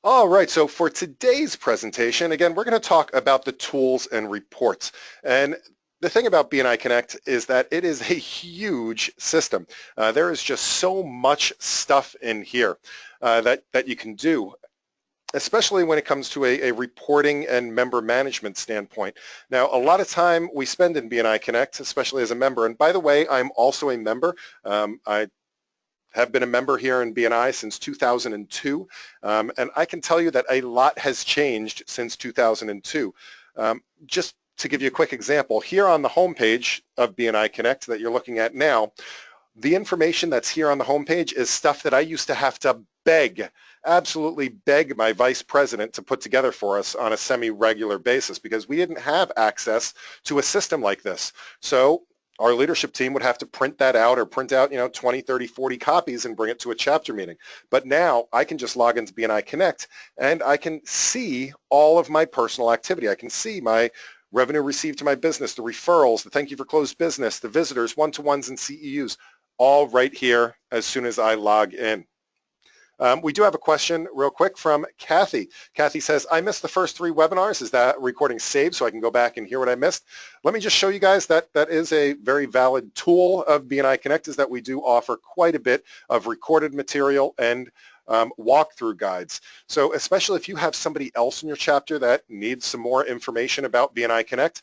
All right, so for today's presentation, again, we're going to talk about the tools and reports. And the thing about BNI Connect is that it is a huge system. There is just so much stuff in here that you can do, especially when it comes to a reporting and member management standpoint. Now, a lot of time we spend in BNI Connect, especially as a member, and by the way, I'm also a member. I have been a member here in BNI since 2002, and I can tell you that a lot has changed since 2002. Just to give you a quick example, here on the homepage of BNI Connect that you're looking at now, the information that's here on the homepage is stuff that I used to have to absolutely beg my vice president to put together for us on a semi-regular basis because we didn't have access to a system like this. So our leadership team would have to print that out or print out, 20, 30, 40 copies and bring it to a chapter meeting. But now I can just log into BNI Connect and I can see all of my personal activity. I can see my revenue received to my business, the referrals, the thank you for closed business, the visitors, one-to-ones and CEUs, all right here as soon as I log in. We do have a question real quick from Kathy. Kathy says, I missed the first 3 webinars. Is that recording saved so I can go back and hear what I missed? Let me just show you guys that that is a very valid tool of BNI Connect, is that we do offer quite a bit of recorded material and walkthrough guides. So especially if you have somebody else in your chapter that needs some more information about BNI Connect,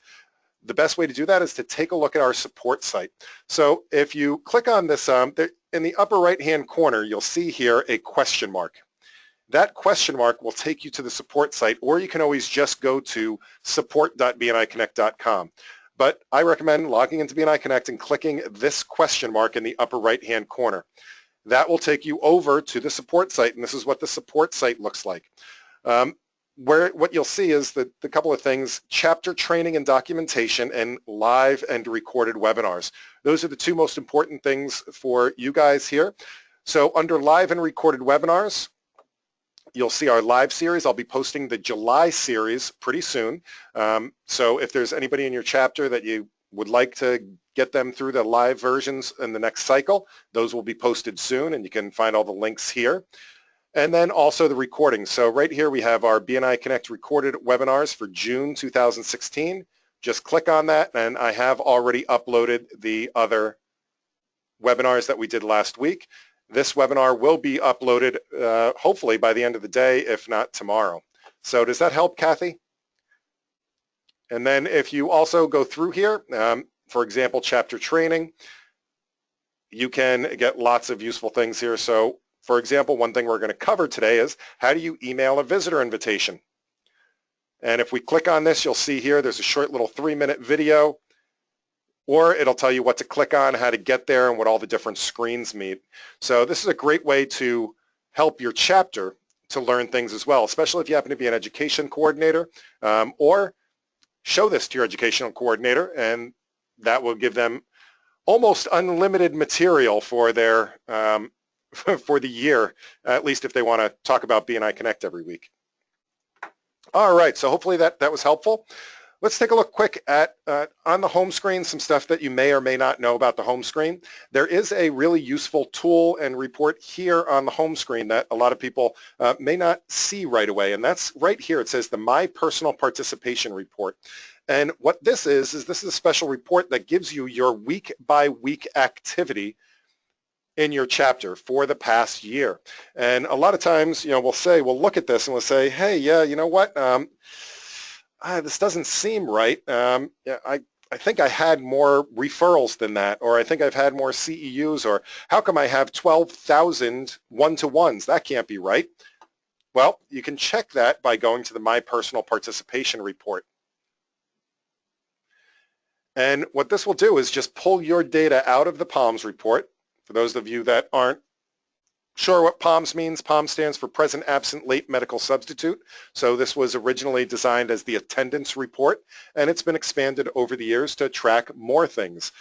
the best way to do that is to take a look at our support site. So if you click on this, in the upper right-hand corner, you'll see here a question mark. That question mark will take you to the support site, or you can always just go to support.bniconnect.com. But I recommend logging into BNI Connect and clicking this question mark in the upper right-hand corner. That will take you over to the support site, and this is what the support site looks like. What you'll see is the couple of things: chapter training and documentation, and live and recorded webinars. Those are the 2 most important things for you guys here. So under live and recorded webinars, you'll see our live series. I'll be posting the July series pretty soon. So if there's anybody in your chapter that you would like to get them through the live versions in the next cycle, those will be posted soon, and you can find all the links here. And then also the recordings. So right here we have our BNI Connect recorded webinars for June 2016. Just click on that, and I have already uploaded the other webinars that we did last week. This webinar will be uploaded hopefully by the end of the day, if not tomorrow. So does that help, Kathy? And then if you also go through here, for example, chapter training, you can get lots of useful things here. So for example, one thing we're going to cover today is how do you email a visitor invitation? And if we click on this, you'll see here there's a short little 3-minute video, or it'll tell you what to click on, how to get there, and what all the different screens mean. So this is a great way to help your chapter to learn things as well, especially if you happen to be an education coordinator, or show this to your educational coordinator, and that will give them almost unlimited material for their for the year, at least if they want to talk about BNI Connect every week. All right, so hopefully that was helpful. Let's take a look quick at, on the home screen, some stuff that you may or may not know about the home screen. There is a really useful tool and report here on the home screen that a lot of people may not see right away, and that's right here. It says the My Personal Participation Report. And what this is this is a special report that gives you your week-by-week activity in your chapter for the past year. And a lot of times, we'll look at this and we'll say, hey, yeah, you know what? This doesn't seem right. I think I had more referrals than that, or I think I've had more CEUs, or how come I have 12,000 one-to-ones? That can't be right. Well, you can check that by going to the My Personal Participation Report. And what this will do is just pull your data out of the PALMS report. For those of you that aren't sure what PALMS means, PALMS stands for Present Absent Late Medical Substitute. So this was originally designed as the attendance report, and it's been expanded over the years to track more things.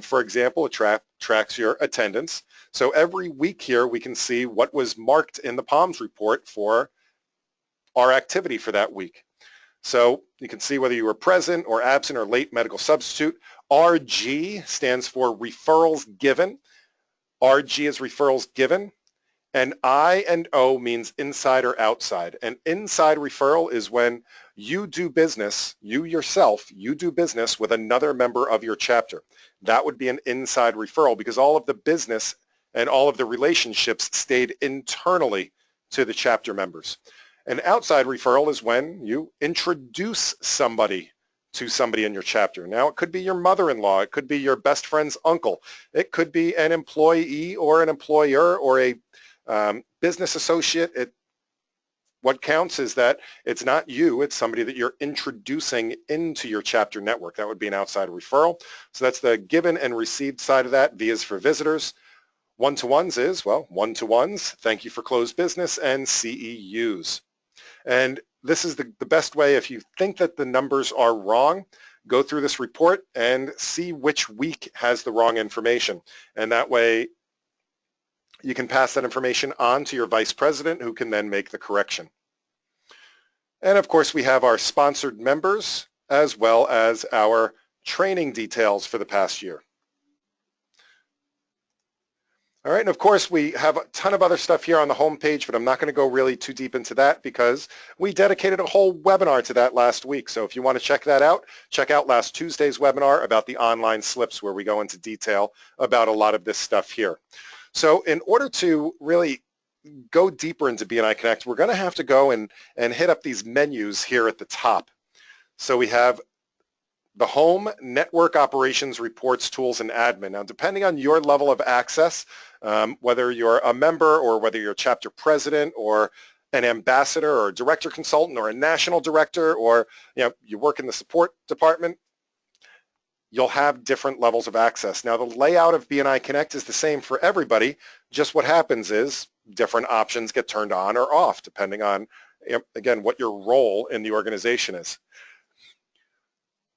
For example, it tracks your attendance. So every week here we can see what was marked in the PALMS report for our activity for that week. So you can see whether you were present or absent or late medical substitute. RG stands for referrals given. RG is referrals given. And I and O means inside or outside. An inside referral is when you do business, you yourself, you do business with another member of your chapter. That would be an inside referral because all of the business and all of the relationships stayed internally to the chapter members. An outside referral is when you introduce somebody to somebody in your chapter. Now, it could be your mother-in-law, it could be your best friend's uncle, it could be an employee or an employer or a business associate. What counts is that it's not you, it's somebody that you're introducing into your chapter network. That would be an outside referral. So that's the given and received side of that. V is for visitors. One-to-ones is, well, one-to-ones, thank you for closed business, and CEUs. And this is the best way. If you think that the numbers are wrong, go through this report and see which week has the wrong information. And that way you can pass that information on to your vice president who can then make the correction. And of course, we have our sponsored members as well as our training details for the past year. All right, and of course, we have a ton of other stuff here on the home page, but I'm not going to go really too deep into that because we dedicated a whole webinar to that last week. So if you want to check that out, check out last Tuesday's webinar about the online slips where we go into detail about a lot of this stuff here. So in order to really go deeper into BNI Connect, we're going to have to go and hit up these menus here at the top. So we have the home, network operations, reports, tools, and admin. Now, depending on your level of access, whether you're a member or whether you're a chapter president or an ambassador or a director consultant or a national director or you work in the support department, you'll have different levels of access. Now, the layout of BNI Connect is the same for everybody. Just what happens is different options get turned on or off depending on, again, what your role in the organization is.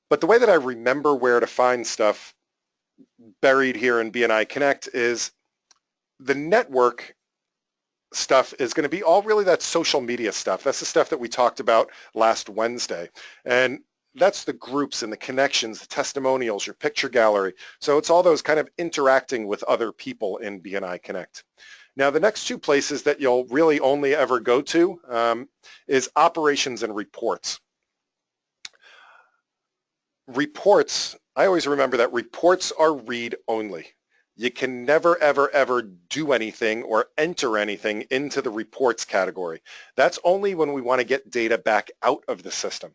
But the way that I remember where to find stuff buried here in BNI Connect is the network stuff is going to be all really that social media stuff. That's the stuff that we talked about last Wednesday. And that's the groups and the connections, the testimonials, your picture gallery. So it's all those kind of interacting with other people in BNI Connect. Now, the next two places that you'll really only ever go to is operations and reports. Reports, I always remember that reports are read only. You can never, ever, ever do anything or enter anything into the reports category. That's only when we want to get data back out of the system.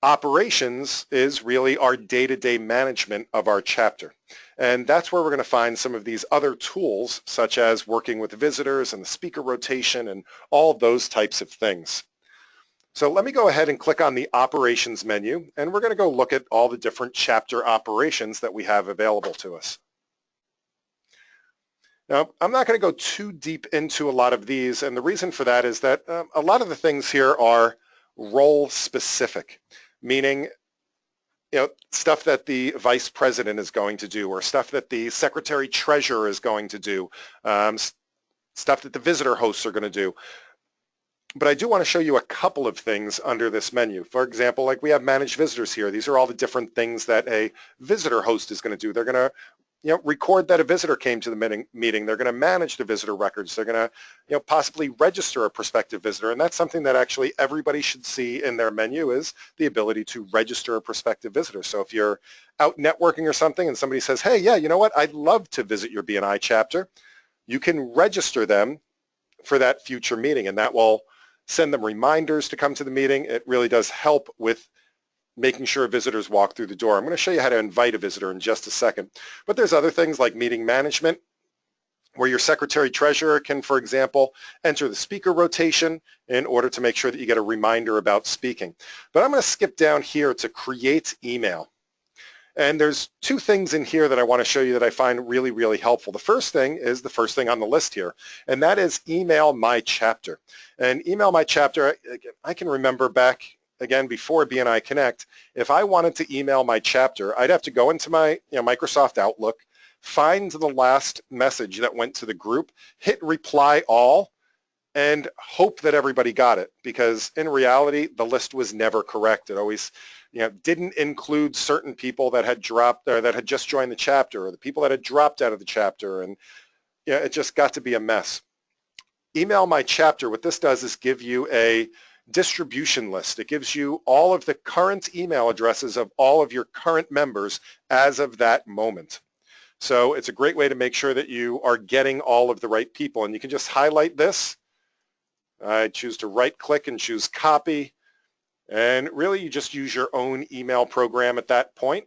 Operations is really our day-to-day management of our chapter. And that's where we're going to find some of these other tools, such as working with visitors and the speaker rotation and all those types of things. So let me go ahead and click on the operations menu, and we're going to go look at all the different chapter operations that we have available to us. Now, I'm not going to go too deep into a lot of these, and the reason for that is that a lot of the things here are role specific, meaning stuff that the vice president is going to do or stuff that the secretary treasurer is going to do, stuff that the visitor hosts are going to do. But I do want to show you a couple of things under this menu. For example, like we have managed visitors here. These are all the different things that a visitor host is going to do. They're going to record that a visitor came to the meeting. They're going to manage the visitor records. They're going to possibly register a prospective visitor. And that's something that actually everybody should see in their menu is the ability to register a prospective visitor. So if you're out networking or something and somebody says, hey, yeah, you know what? I'd love to visit your BNI chapter. You can register them for that future meeting, and that will send them reminders to come to the meeting. It really does help with making sure visitors walk through the door. I'm going to show you how to invite a visitor in just a second. But there's other things like meeting management, where your secretary treasurer can, for example, enter the speaker rotation in order to make sure that you get a reminder about speaking. But I'm going to skip down here to create email. And there's two things in here that I want to show you that I find really, really helpful. The first thing is the first thing on the list here, and that is email my chapter. And email my chapter, I can remember back, again, before BNI Connect, if I wanted to email my chapter, I'd have to go into my Microsoft Outlook, find the last message that went to the group, hit reply all, and hope that everybody got it, because in reality, the list was never correct. It always didn't include certain people that had dropped or that had just joined the chapter, or the people that had dropped out of the chapter. And yeah, it just got to be a mess. Email My Chapter, what this does is give you a distribution list. It gives you all of the current email addresses of all of your current members as of that moment. So it's a great way to make sure that you are getting all of the right people. And you can just highlight this. I choose to right click and choose copy. And really you just use your own email program at that point.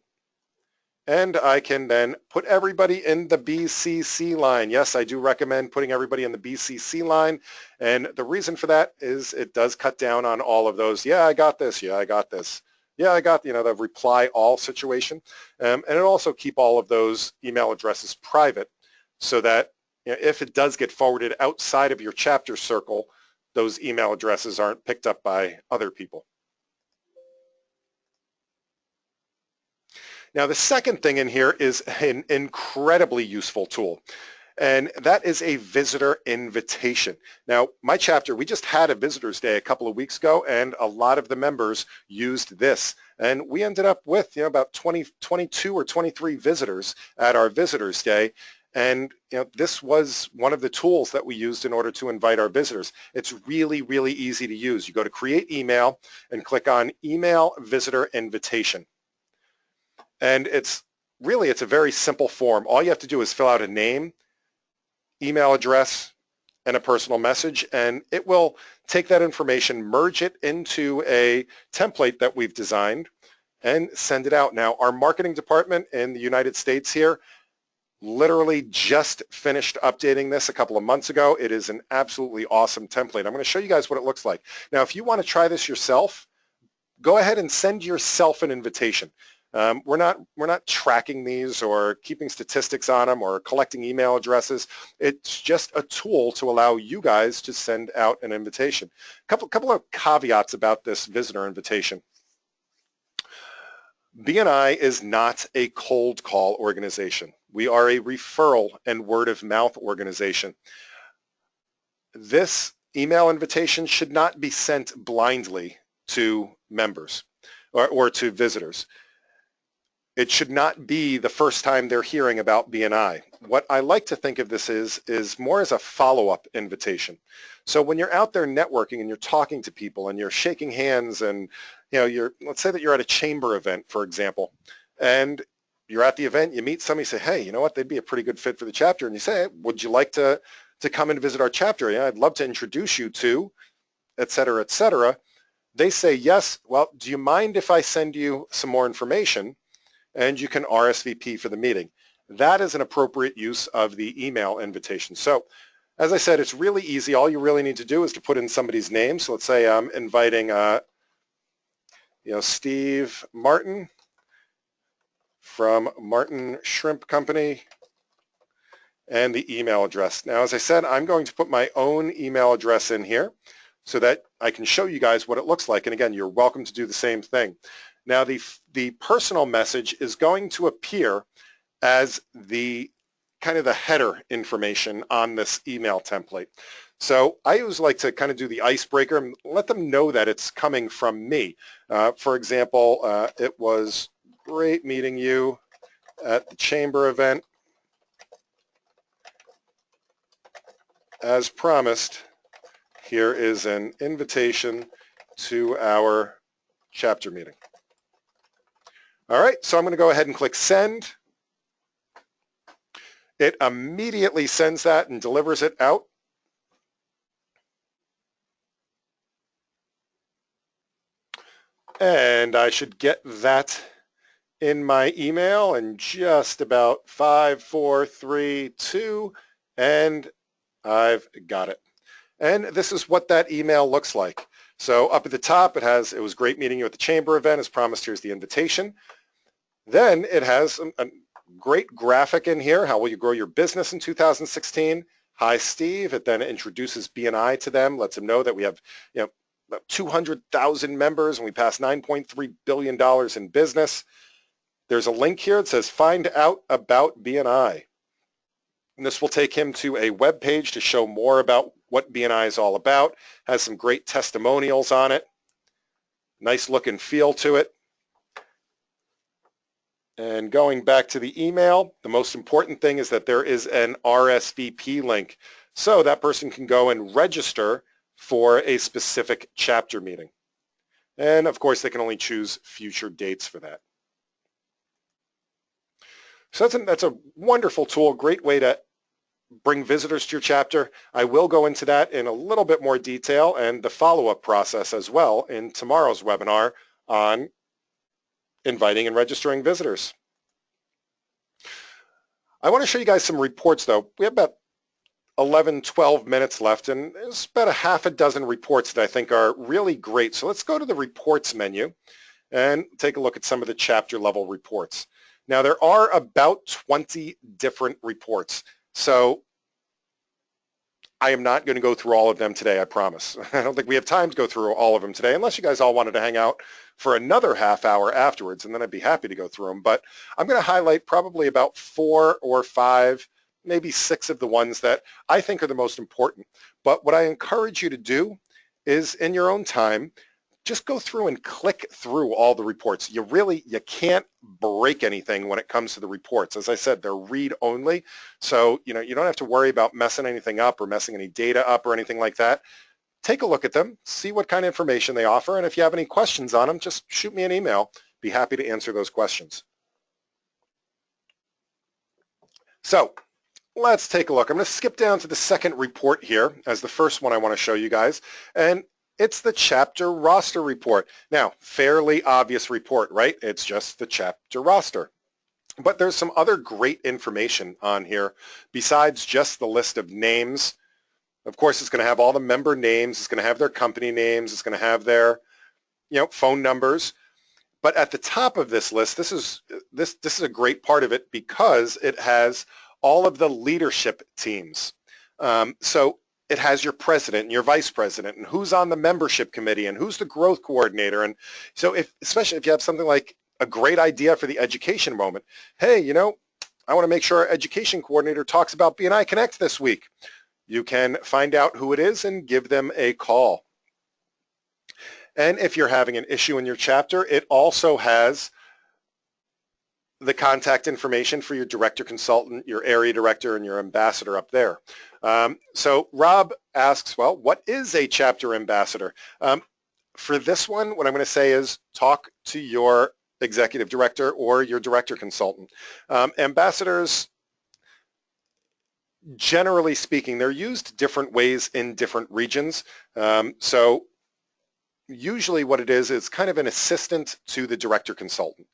And I can then put everybody in the BCC line. Yes, I do recommend putting everybody in the BCC line. And the reason for that is it does cut down on all of those. Yeah, I got this. Yeah, I got this. Yeah, I got, the reply all situation. And it'll also keep all of those email addresses private so that if it does get forwarded outside of your chapter circle, those email addresses aren't picked up by other people. Now, the second thing in here is an incredibly useful tool, and that is a visitor invitation. Now, my chapter, we just had a Visitors Day a couple of weeks ago, and a lot of the members used this. And we ended up with about 22 or 23 visitors at our Visitors Day. And this was one of the tools that we used in order to invite our visitors. It's really, really easy to use. You go to Create Email and click on Email Visitor Invitation. And it's a very simple form. All you have to do is fill out a name, email address, and a personal message, and it will take that information, merge it into a template that we've designed, and send it out. Now, our marketing department in the United States here literally just finished updating this a couple of months ago. It is an absolutely awesome template. I'm going to show you guys what it looks like. Now, if you want to try this yourself, go ahead and send yourself an invitation. We're not tracking these or keeping statistics on them or collecting email addresses. It's just a tool to allow you guys to send out an invitation. Couple of caveats about this visitor invitation. BNI is not a cold call organization. We are a referral and word of mouth organization. This email invitation should not be sent blindly to members or to visitors. It should not be the first time they're hearing about BNI. What I like to think of this is more as a follow-up invitation. So when you're out there networking and you're talking to people and you're shaking hands and let's say that you're at a chamber event, for example, and you're at the event, you meet somebody, say, hey, you know what, they'd be a pretty good fit for the chapter, and you say, hey, would you like to come and visit our chapter? Yeah, I'd love to introduce you to, et cetera, et cetera. They say yes. Well, do you mind if I send you some more information? And you can RSVP for the meeting. That is an appropriate use of the email invitation. So as I said, it's really easy. All you really need to do is to put in somebody's name. So let's say I'm inviting Steve Martin from Martin Shrimp Company and the email address. Now, as I said, I'm going to put my own email address in here so that I can show you guys what it looks like. And again, you're welcome to do the same thing. Now, the personal message is going to appear as the kind of the header information on this email template. So I always like to kind of do the icebreaker and let them know that it's coming from me. For example, it was great meeting you at the chamber event. As promised, here is an invitation to our chapter meeting. All right, so I'm going to go ahead and click send. It immediately sends that and delivers it out. And I should get that in my email in just about 5, 4, 3, 2, and I've got it. And this is what that email looks like. So up at the top, it was great meeting you at the chamber event. As promised, here's the invitation. Then it has a great graphic in here. How will you grow your business in 2016? Hi, Steve. It then introduces BNI to them, lets them know that we have about 200,000 members and we pass $9.3 billion in business. There's a link here that says find out about BNI. And this will take him to a web page to show more about what BNI is all about. Has some great testimonials on it. Nice look and feel to it. And going back to the email, the most important thing is that there is an RSVP link. So that person can go and register for a specific chapter meeting. And of course, they can only choose future dates for that. So that's a wonderful tool, great way to bring visitors to your chapter. I will go into that in a little bit more detail and the follow-up process as well in tomorrow's webinar on inviting and registering visitors. I want to show you guys some reports though. We have about 11, 12 minutes left, and there's about a half a dozen reports that I think are really great. So let's go to the reports menu and take a look at some of the chapter level reports. Now there are about 20 different reports. So I am not going to go through all of them today, I promise. I don't think we have time to go through all of them today, unless you guys all wanted to hang out for another half hour afterwards, and then I'd be happy to go through them. But I'm going to highlight probably about 4 or 5, maybe 6 of the ones that I think are the most important. But what I encourage you to do is, in your own time, just go through and click through all the reports. You can't break anything when it comes to the reports. As I said, they're read only. So, you don't have to worry about messing anything up or messing any data up or anything like that. Take a look at them, see what kind of information they offer, and if you have any questions on them, just shoot me an email. Be happy to answer those questions. So let's take a look. I'm going to skip down to the second report here as the first one I want to show you guys. And it's the chapter roster report. Now, fairly obvious report, right? It's just the chapter roster. But there's some other great information on here besides just the list of names. Of course, it's going to have all the member names. It's going to have their company names. It's going to have their, phone numbers. But at the top of this list, this is a great part of it because it has all of the leadership teams. So it has your president and your vice president and who's on the membership committee and who's the growth coordinator. And so especially if you have something like a great idea for the education moment, hey, I want to make sure our education coordinator talks about BNI Connect this week. You can find out who it is and give them a call. And if you're having an issue in your chapter, it also has the contact information for your director consultant, your area director, and your ambassador up there. So Rob asks, well, what is a chapter ambassador? For this one, what I'm going to say is talk to your executive director or your director consultant. Ambassadors, generally speaking, they're used different ways in different regions. So usually what it is kind of an assistant to the director consultant.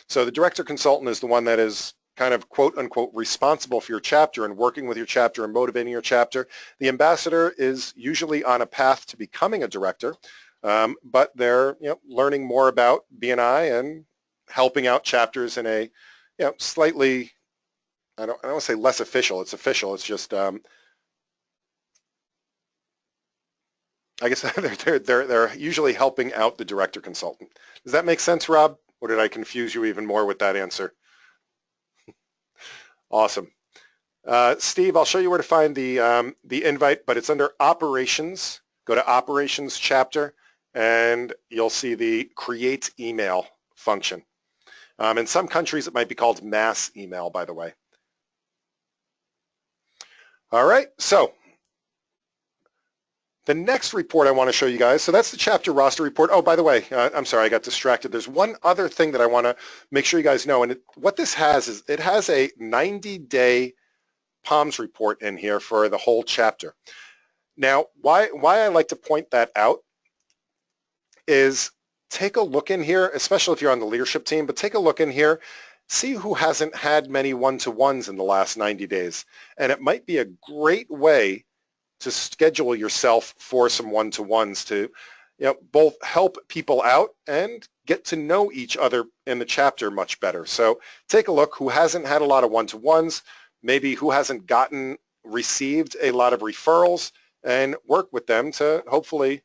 So the director consultant is the one that is kind of quote unquote responsible for your chapter and working with your chapter and motivating your chapter. The ambassador is usually on a path to becoming a director, but they're learning more about BNI and helping out chapters in a slightly, I don't want to say less official. It's official. It's just I guess they're usually helping out the director consultant. Does that make sense, Rob? Or did I confuse you even more with that answer? Awesome. Steve, I'll show you where to find the invite, but it's under Operations. Go to Operations chapter, and you'll see the Create Email function. In some countries, it might be called Mass Email, by the way. All right, so the next report I want to show you guys, so that's the chapter roster report. Oh, by the way, I'm sorry, I got distracted. There's one other thing that I want to make sure you guys know, and what this has is it has a 90-day POMS report in here for the whole chapter. Now, why I like to point that out is take a look in here, especially if you're on the leadership team, but take a look in here, see who hasn't had many one-to-ones in the last 90 days. And it might be a great way to schedule yourself for some one-to-ones to both help people out and get to know each other in the chapter much better. So take a look who hasn't had a lot of one-to-ones, maybe who hasn't received a lot of referrals, and work with them to hopefully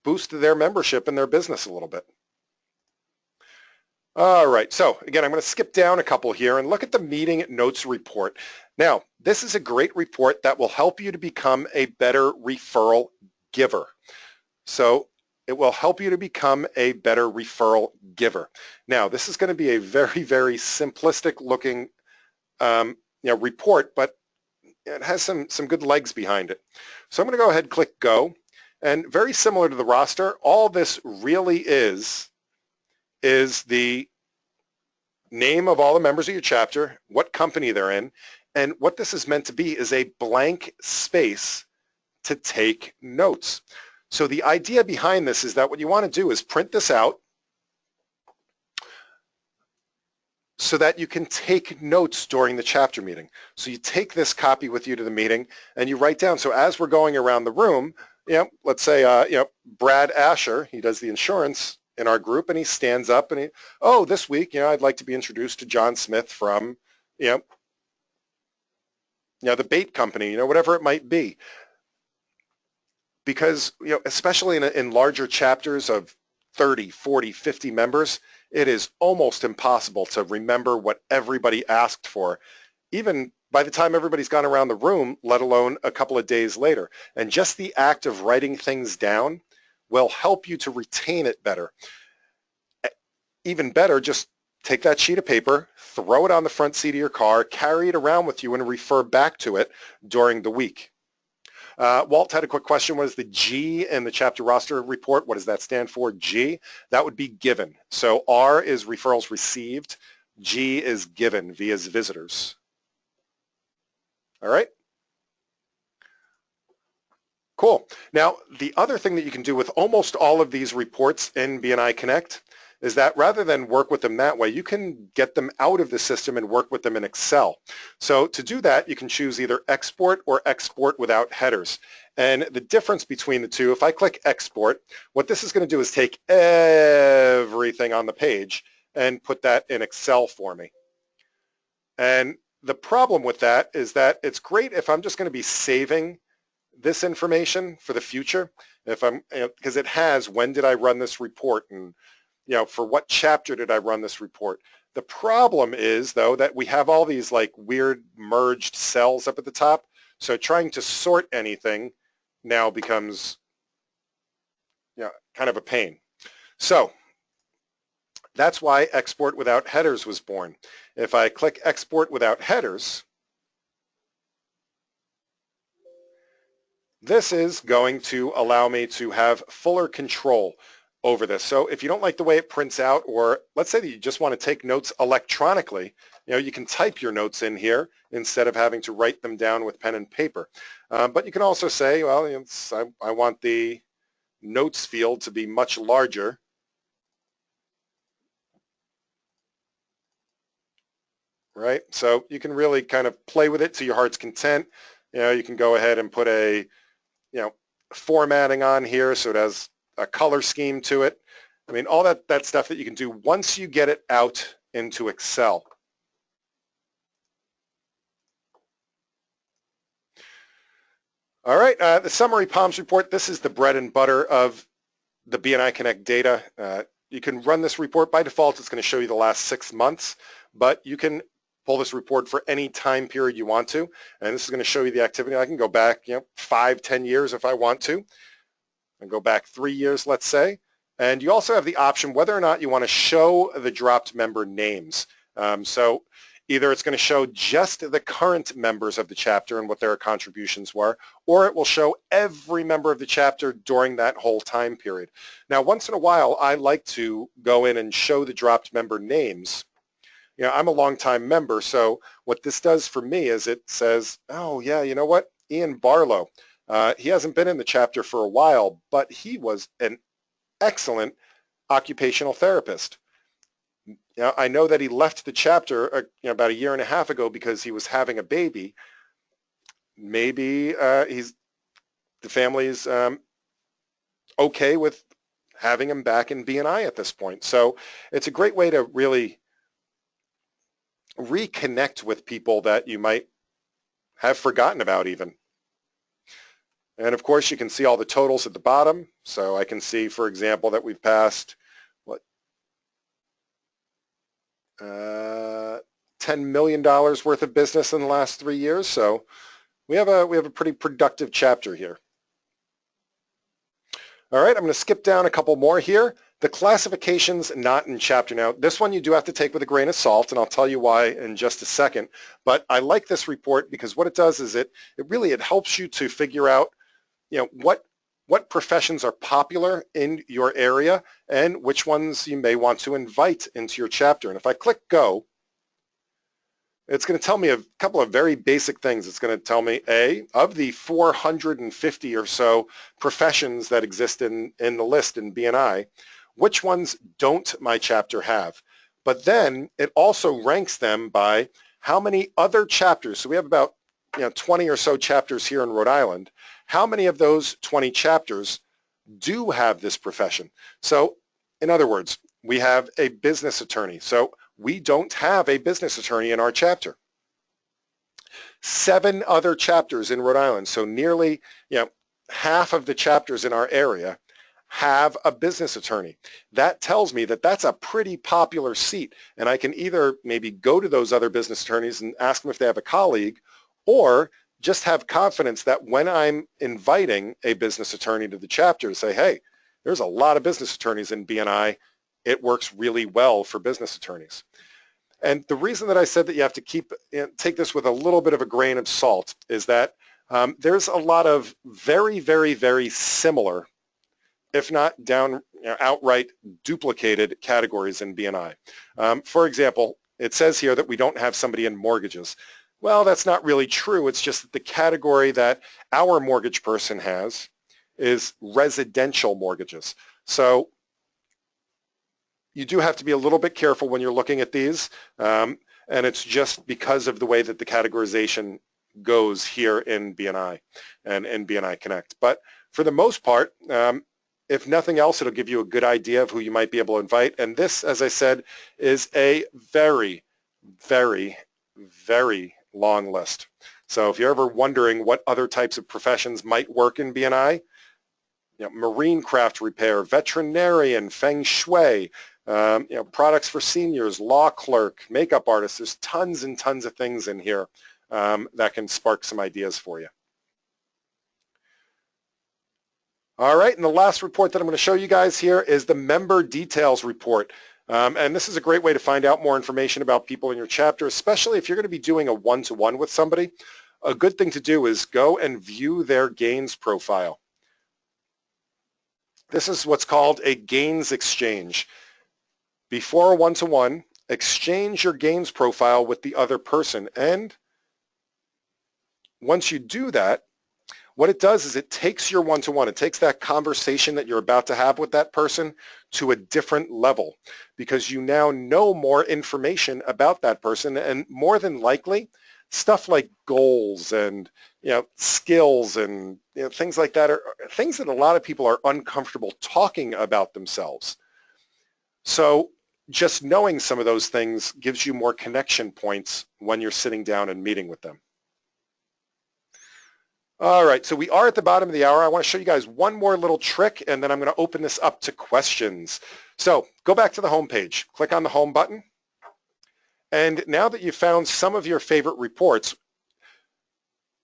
boost their membership and their business a little bit. All right, so again, I'm going to skip down a couple here and look at the meeting notes report. Now, this is a great report that will help you to become a better referral giver. So it will help you to become a better referral giver. Now, this is going to be a very, very simplistic looking report, but it has some good legs behind it. So I'm going to go ahead and click go. And very similar to the roster, all this really is the name of all the members of your chapter, what company they're in, and what this is meant to be is a blank space to take notes. So the idea behind this is that what you want to do is print this out so that you can take notes during the chapter meeting. So you take this copy with you to the meeting and you write down. So as we're going around the room, let's say, Brad Asher, he does the insurance in our group, and he stands up and this week, I'd like to be introduced to John Smith from, the bait company, whatever it might be. Because, especially in larger chapters of 30, 40, 50 members, it is almost impossible to remember what everybody asked for, even by the time everybody's gone around the room, let alone a couple of days later. And just the act of writing things down will help you to retain it better. Even better, just take that sheet of paper, throw it on the front seat of your car, carry it around with you, and refer back to it during the week. Walt had a quick question. What is the G in the chapter roster report? What does that stand for? G? That would be given. So R is referrals received. G is given. V is visitors. All right? Cool. Now, the other thing that you can do with almost all of these reports in BNI Connect is that rather than work with them that way, you can get them out of the system and work with them in Excel. So to do that, you can choose either export or export without headers. And the difference between the two, if I click export, what this is going to do is take everything on the page and put that in Excel for me. And the problem with that is that it's great if I'm just going to be saving this information for the future, if I'm, because it has, when did I run this report, and for what chapter did I run this report? The problem is, though, that we have all these like weird merged cells up at the top. So trying to sort anything now becomes kind of a pain. So that's why export without headers was born. If I click export without headers, this is going to allow me to have fuller control over this. So if you don't like the way it prints out, or let's say that you just want to take notes electronically, you can type your notes in here instead of having to write them down with pen and paper. But you can also say, well, I want the notes field to be much larger. Right? So you can really kind of play with it to your heart's content. You can go ahead and put a, formatting on here so it has a color scheme to it. I mean, all that stuff that you can do once you get it out into Excel. All right, the summary POMS report, this is the bread and butter of the BNI Connect data. You can run this report. By default, it's going to show you the last 6 months, but you can pull this report for any time period you want to, and this is going to show you the activity. I can go back 5, 10 years if I want to, and go back 3 years, let's say. And you also have the option whether or not you want to show the dropped member names. So either it's going to show just the current members of the chapter and what their contributions were, or it will show every member of the chapter during that whole time period. Now, once in a while, I like to go in and show the dropped member names. I'm a longtime member, so what this does for me is it says, oh yeah, you know what? Ian Barlow, he hasn't been in the chapter for a while, but he was an excellent occupational therapist. I know that he left the chapter about 1.5 years ago because he was having a baby. Maybe the family's okay with having him back in BNI at this point. So it's a great way to really reconnect with people that you might have forgotten about even. And of course, you can see all the totals at the bottom. So I can see, for example, that we've passed $10 million worth of business in the last 3 years. So we have a pretty productive chapter here. All right, I'm going to skip down a couple more here. The classifications not in chapter. Now, this one you do have to take with a grain of salt, and I'll tell you why in just a second. But I like this report because what it does is it helps you to figure out, what professions are popular in your area and which ones you may want to invite into your chapter. And if I click go, it's going to tell me a couple of very basic things. It's going to tell me, A, of the 450 or so professions that exist in the list in BNI, which ones don't my chapter have? But then it also ranks them by how many other chapters. So we have about 20 or so chapters here in Rhode Island. How many of those 20 chapters do have this profession? So in other words, we have a business attorney. So we don't have a business attorney in our chapter. 7 other chapters in Rhode Island, so nearly half of the chapters in our area have a business attorney. That tells me that that's a pretty popular seat, and I can either maybe go to those other business attorneys and ask them if they have a colleague, or just have confidence that when I'm inviting a business attorney to the chapter to say, hey, there's a lot of business attorneys in BNI, it works really well for business attorneys. And the reason that I said that you have to take this with a little bit of a grain of salt is that there's a lot of very, very, very similar, if not outright duplicated categories in BNI. For example, it says here that we don't have somebody in mortgages. Well, that's not really true. It's just that the category that our mortgage person has is residential mortgages. So you do have to be a little bit careful when you're looking at these, and it's just because of the way that the categorization goes here in BNI and in BNI Connect. But for the most part, if nothing else, it'll give you a good idea of who you might be able to invite. And this, as I said, is a very, very, very long list. So if you're ever wondering what other types of professions might work in BNI, marine craft repair, veterinarian, feng shui, products for seniors, law clerk, makeup artist. There's tons and tons of things in here that can spark some ideas for you. All right, and the last report that I'm going to show you guys here is the member details report. And this is a great way to find out more information about people in your chapter, especially if you're going to be doing a one-to-one with somebody. A good thing to do is go and view their gains profile. This is what's called a gains exchange. Before a one-to-one, exchange your gains profile with the other person. And once you do that, what it does is it takes your one-to-one, it takes that conversation that you're about to have with that person to a different level, because you now know more information about that person, and more than likely, stuff like goals and skills and things like that are things that a lot of people are uncomfortable talking about themselves. So just knowing some of those things gives you more connection points when you're sitting down and meeting with them. All right, so we are at the bottom of the hour. I want to show you guys one more little trick, and then I'm going to open this up to questions. So go back to the home page, click on the home button, and now that you've found some of your favorite reports,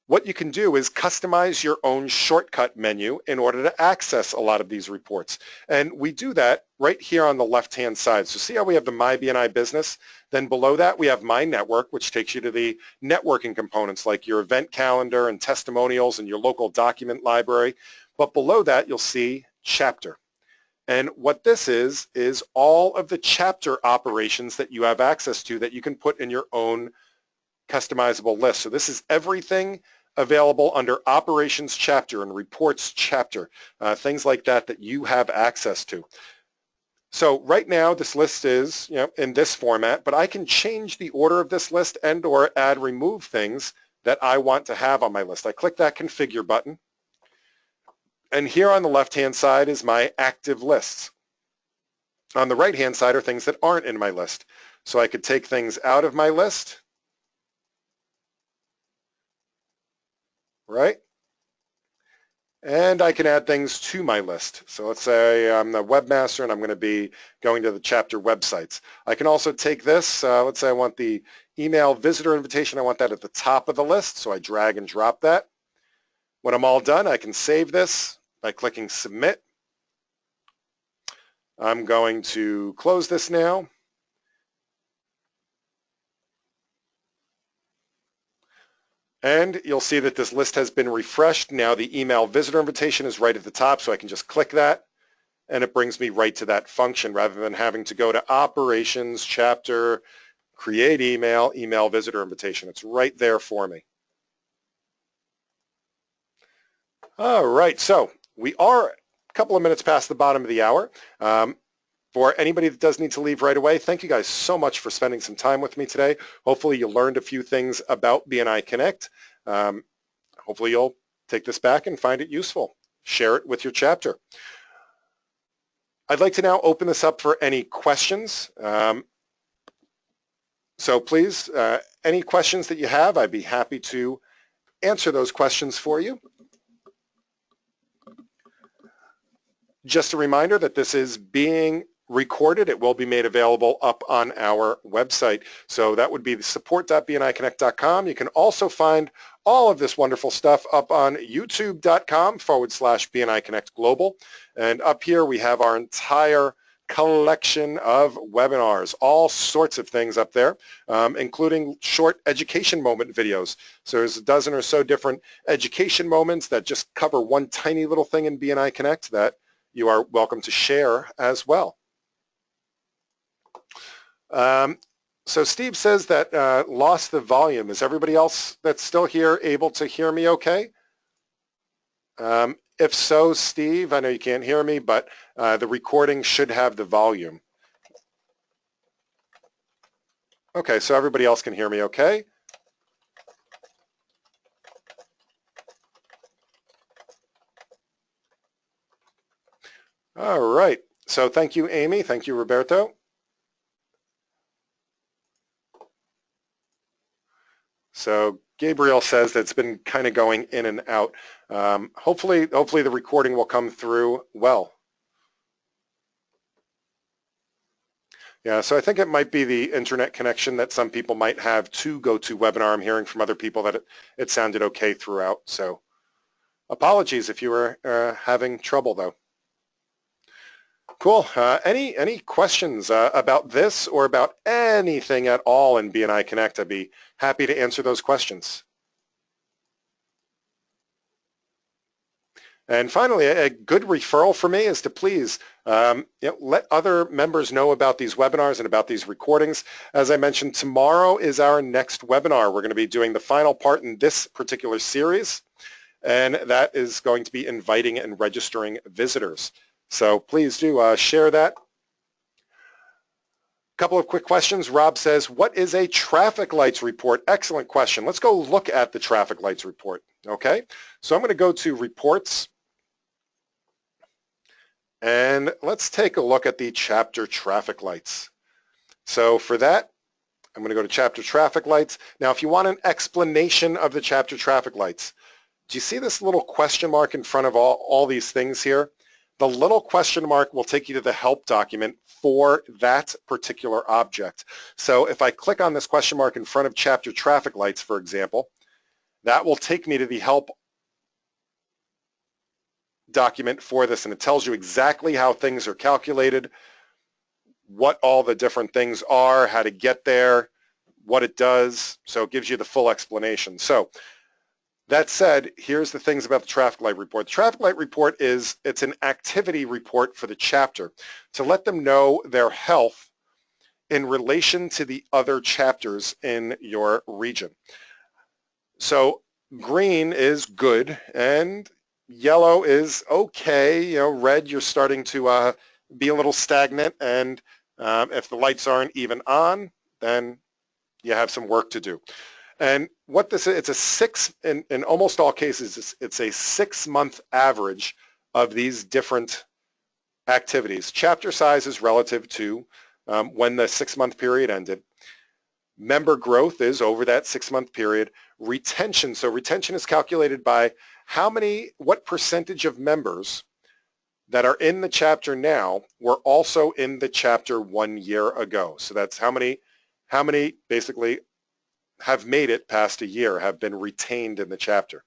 what you can do is customize your own shortcut menu in order to access a lot of these reports. And we do that right here on the left-hand side. So see how we have the My BNI Business? Then below that, we have My Network, which takes you to the networking components like your event calendar and testimonials and your local document library. But below that, you'll see Chapter. And what this is all of the chapter operations that you have access to that you can put in your own customizable list. So this is everything available under Operations Chapter and Reports Chapter, things like that that you have access to. So right now this list is in this format, but I can change the order of this list and or add remove things that I want to have on my list. I click that Configure button, and here on the left-hand side is my active lists. On the right-hand side are things that aren't in my list. So I could take things out of my list, right? And I can add things to my list. So let's say I'm the webmaster and I'm going to be going to the chapter websites. I can also take this, let's say I want the email visitor invitation, I want that at the top of the list, so I drag and drop that. When I'm all done, I can save this by clicking Submit, I'm going to close this now. And you'll see that this list has been refreshed. Now the email visitor invitation is right at the top, so I can just click that, and it brings me right to that function rather than having to go to operations, chapter, create email, email visitor invitation. It's right there for me. All right, so we are a couple of minutes past the bottom of the hour. For anybody that does need to leave right away, thank you guys so much for spending some time with me today. Hopefully you learned a few things about BNI Connect. Hopefully you'll take this back and find it useful. Share it with your chapter. I'd like to now open this up for any questions. So please, any questions that you have, I'd be happy to answer those questions for you. Just a reminder that this is being recorded. It will be made available up on our website. So that would be the support.bniconnect.com. You can also find all of this wonderful stuff up on youtube.com/BNI Connect Global. And up here we have our entire collection of webinars, all sorts of things up there, including short education moment videos. So there's a dozen or so different education moments that just cover one tiny little thing in BNI Connect that you are welcome to share as well. So Steve says that lost the volume. Is everybody else that's still here able to hear me okay? If so, Steve, I know you can't hear me, but the recording should have the volume. Okay, so everybody else can hear me okay? All right, so thank you, Amy. Thank you, Roberto. So Gabriel says that it's been kind of going in and out. Hopefully the recording will come through well. Yeah, so I think it might be the internet connection that some people might have to GoToWebinar. I'm hearing from other people that it sounded okay throughout. So apologies if you were having trouble though. Cool. Any questions about this or about anything at all in BNI Connect? I'd be happy to answer those questions. And finally, a good referral for me is to please let other members know about these webinars and about these recordings. As I mentioned, tomorrow is our next webinar. We're going to be doing the final part in this particular series, and that is going to be inviting and registering visitors. So please do share that. Couple of quick questions. Rob says, what is a traffic lights report? Excellent question. Let's go look at the traffic lights report. Okay, so I'm going to go to reports. And let's take a look at the chapter traffic lights. So for that, I'm going to go to chapter traffic lights. Now, if you want an explanation of the chapter traffic lights, do you see this little question mark in front of all these things here? The little question mark will take you to the help document for that particular object. So if I click on this question mark in front of chapter traffic lights, for example, that will take me to the help document for this, and it tells you exactly how things are calculated, what all the different things are, how to get there, what it does. So it gives you the full explanation. So that said, here's the things about the traffic light report. The traffic light report it's an activity report for the chapter to let them know their health in relation to the other chapters in your region. So green is good and yellow is okay. Red, you're starting to be a little stagnant, and if the lights aren't even on, then you have some work to do. And what this is, it's in almost all cases, it's a 6-month average of these different activities. Chapter size is relative to when the 6-month period ended. Member growth is over that 6-month period. Retention, so retention is calculated by what percentage of members that are in the chapter now were also in the chapter 1 year ago. So that's how many basically have made it past a year, have been retained in the chapter.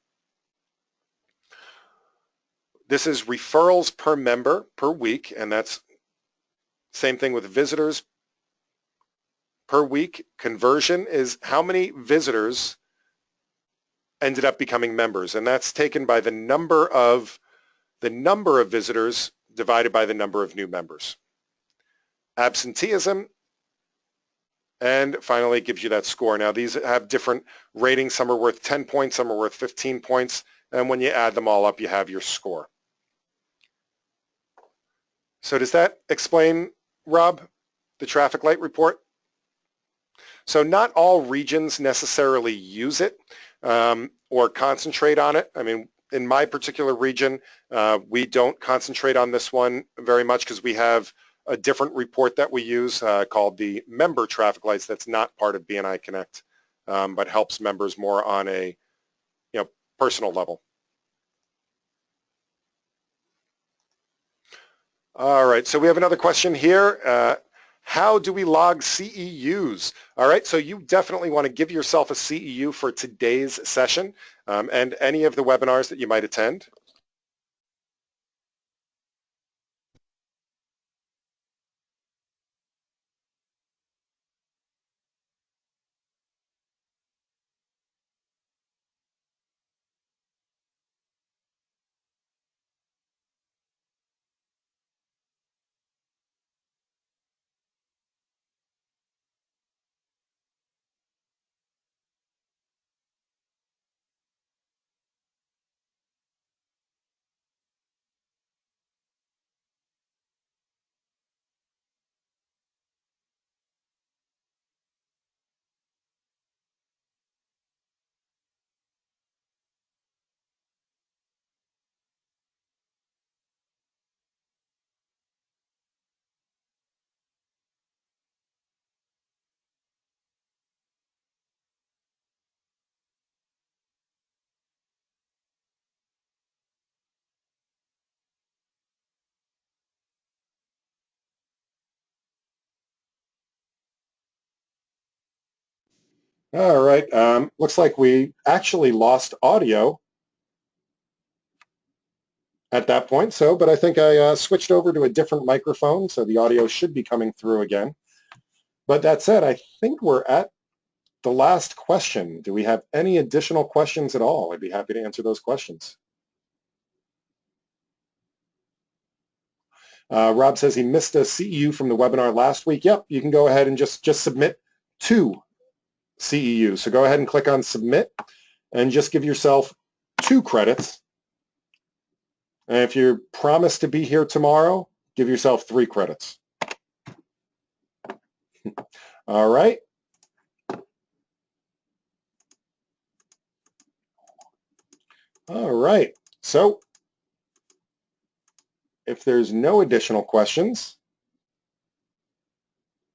This is referrals per member per week, and that's Same thing with visitors per week. Conversion is how many visitors ended up becoming members, and that's taken by the number of visitors divided by the number of new members. Absenteeism, and finally it gives you that score. Now these have different ratings. Some are worth 10 points, some are worth 15 points, and when you add them all up, you have your score. So does that explain, Rob, the traffic light report? So not all regions necessarily use it or concentrate on it. I mean, in my particular region, we don't concentrate on this one very much because we have a different report that we use called the member traffic lights that's not part of BNI Connect, but helps members more on a personal level. All right, so we have another question here. How do we log CEUs? All right, so you definitely want to give yourself a CEU for today's session and any of the webinars that you might attend. All right, looks like we actually lost audio at that point, but I think I switched over to a different microphone, so the audio should be coming through again. But that said, I think we're at the last question. Do we have any additional questions at all? I'd be happy to answer those questions. Rob says he missed a CEU from the webinar last week. Yep, you can go ahead and just submit 2 CEUs. So go ahead and click on submit and just give yourself 2 credits. And if you promise to be here tomorrow, give yourself 3 credits. All right. All right. So if there's no additional questions,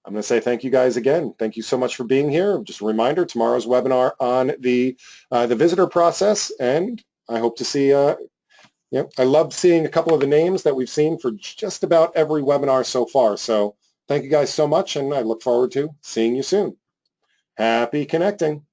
I'm going to say thank you guys again. Thank you so much for being here. Just a reminder, tomorrow's webinar on the visitor process, and I hope to see I love seeing a couple of the names that we've seen for just about every webinar so far. So thank you guys so much, and I look forward to seeing you soon. Happy connecting.